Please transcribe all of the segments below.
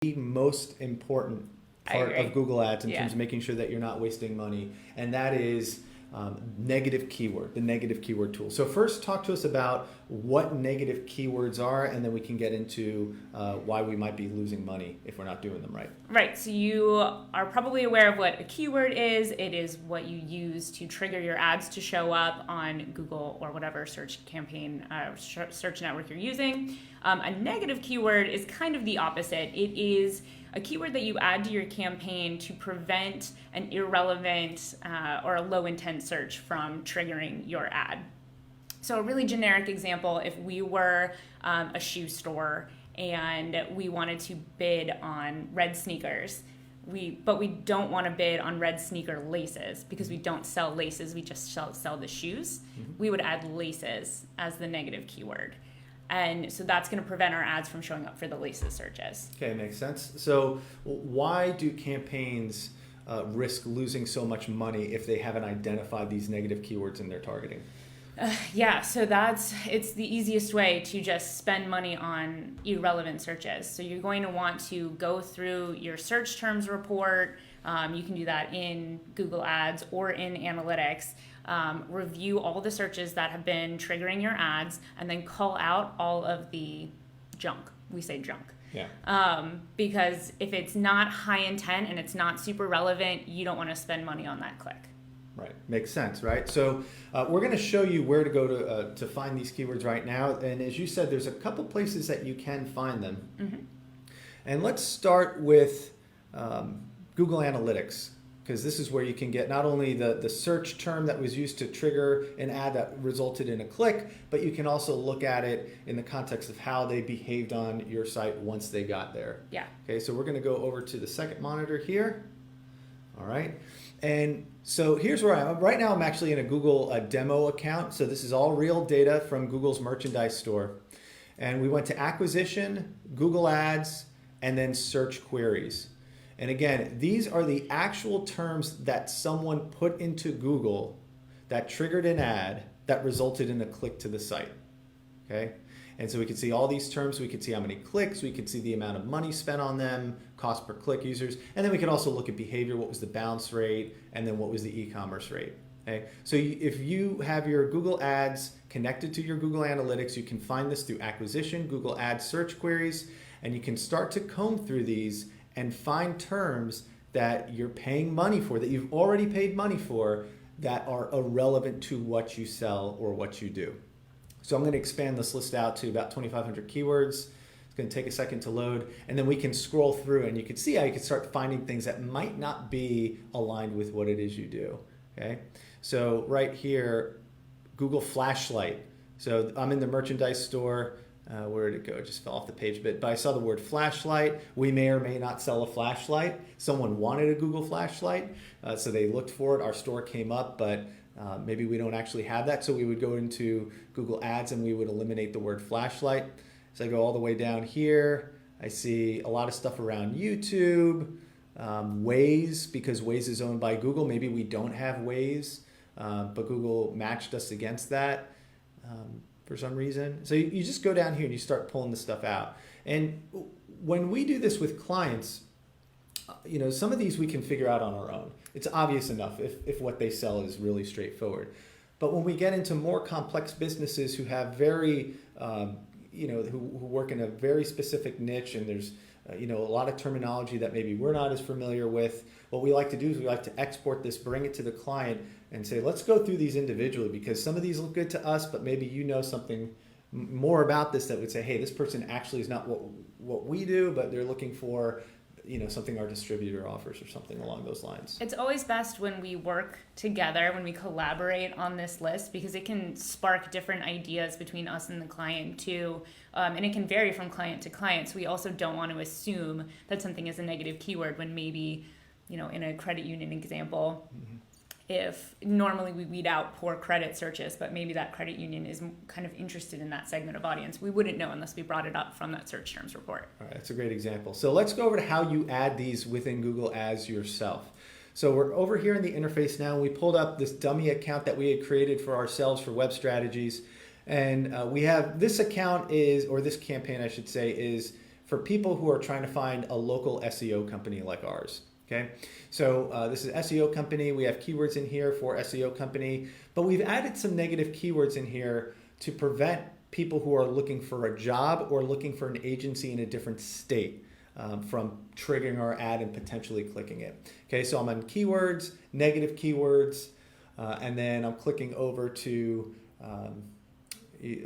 the most important part of Google Ads in terms of making sure that you're not wasting money, and that is negative keyword, the negative keyword tool. So first, talk to us about what negative keywords are, and then we can get into why we might be losing money if we're not doing them right. Right. So you are probably aware of what a keyword is. It is what you use to trigger your ads to show up on Google or whatever search campaign, search network you're using. A negative keyword is kind of the opposite. It is a keyword that you add to your campaign to prevent an irrelevant or a low intent search from triggering your ad. So a really generic example, if we were a shoe store and we wanted to bid on red sneakers, but we don't want to bid on red sneaker laces because we don't sell laces, we just sell the shoes. Mm-hmm. We would add laces as the negative keyword. And so that's going to prevent our ads from showing up for the laces searches. Okay, makes sense. So why do campaigns risk losing so much money if they haven't identified these negative keywords in their targeting? So it's the easiest way to just spend money on irrelevant searches. So you're going to want to go through your search terms report. You can do that in Google Ads or in Analytics. Review all the searches that have been triggering your ads, and then call out all of the junk. We say junk. Yeah. Because if it's not high intent and it's not super relevant, you don't want to spend money on that click. Right. Makes sense, right? So we're going to show you where to go to find these keywords right now. And as you said, there's a couple places that you can find them. Mm-hmm. And let's start with Google Analytics, because this is where you can get not only the search term that was used to trigger an ad that resulted in a click, but you can also look at it in the context of how they behaved on your site once they got there. Yeah. Okay, so we're going to go over to the second monitor here. All right. And so here's where I am. Right now I'm actually in a Google demo account. So this is all real data from Google's merchandise store. And we went to acquisition, Google Ads, and then search queries. And again, these are the actual terms that someone put into Google that triggered an ad that resulted in a click to the site. Okay? And so we can see all these terms. We can see how many clicks. We can see the amount of money spent on them, cost per click users. And then we can also look at behavior. What was the bounce rate? And then what was the e-commerce rate? Okay. So if you have your Google Ads connected to your Google Analytics, you can find this through acquisition, Google Ads search queries, and you can start to comb through these and find terms that you're paying money for, that you've already paid money for, that are irrelevant to what you sell or what you do. So I'm going to expand this list out to about 2,500 keywords. It's going to take a second to load, and then we can scroll through and you can see how you can start finding things that might not be aligned with what it is you do. Okay, so right here, Google flashlight. So I'm in the merchandise store. Where did it go? It just fell off the page a bit. But I saw the word flashlight. We may or may not sell a flashlight. Someone wanted a Google flashlight, so they looked for it. Our store came up, but maybe we don't actually have that. So we would go into Google Ads and we would eliminate the word flashlight. So I go all the way down here. I see a lot of stuff around YouTube, Waze, because Waze is owned by Google. Maybe we don't have Waze, but Google matched us against that. For some reason. So you just go down here and you start pulling the stuff out. And when we do this with clients, some of these we can figure out on our own. It's obvious enough if what they sell is really straightforward. But when we get into more complex businesses who have very, who work in a very specific niche, and there's a lot of terminology that maybe we're not as familiar with, what we like to do is we like to export this, bring it to the client, and say, let's go through these individually, because some of these look good to us, but maybe you know something more about this that would say, hey, this person actually is not what we do, but they're looking for something our distributor offers or something along those lines. It's always best when we work together, when we collaborate on this list, because it can spark different ideas between us and the client too. And it can vary from client to client. So we also don't want to assume that something is a negative keyword when maybe, in a credit union example, mm-hmm. If normally we weed out poor credit searches, but maybe that credit union is kind of interested in that segment of audience, we wouldn't know unless we brought it up from that search terms report. All right, that's a great example. So let's go over to how you add these within Google Ads yourself. So we're over here in the interface now. We pulled up this dummy account that we had created for ourselves for Web Strategies. And we have this account this campaign, I should say, is for people who are trying to find a local SEO company like ours. Okay, so this is SEO company. We have keywords in here for SEO company, but we've added some negative keywords in here to prevent people who are looking for a job or looking for an agency in a different state from triggering our ad and potentially clicking it. Okay, so I'm on keywords, negative keywords, and then I'm clicking over to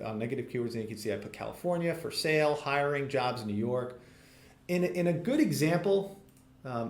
on negative keywords, and you can see I put California, for sale, hiring, jobs in New York. In a good example,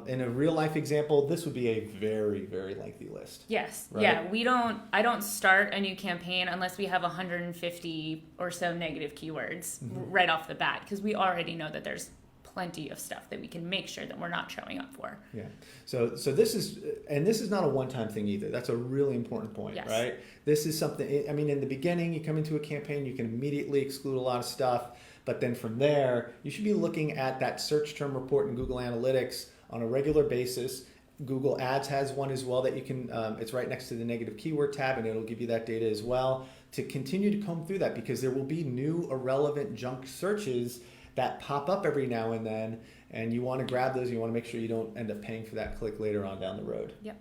in a real life example, this would be a very, very lengthy list. Yes. Right? Yeah. I don't start a new campaign unless we have 150 or so negative keywords right off the bat, because we already know that there's plenty of stuff that we can make sure that we're not showing up for. Yeah. So this is not a one-time thing either. That's a really important point, Yes. right? This is something, I mean, in the beginning, you come into a campaign, you can immediately exclude a lot of stuff, but then from there, you should be looking at that search term report in Google Analytics on a regular basis. Google Ads has one as well that you can, it's right next to the negative keyword tab, and it'll give you that data as well to continue to comb through that, because there will be new irrelevant junk searches that pop up every now and then, and you want to grab those. You want to make sure you don't end up paying for that click later on down the road. Yep.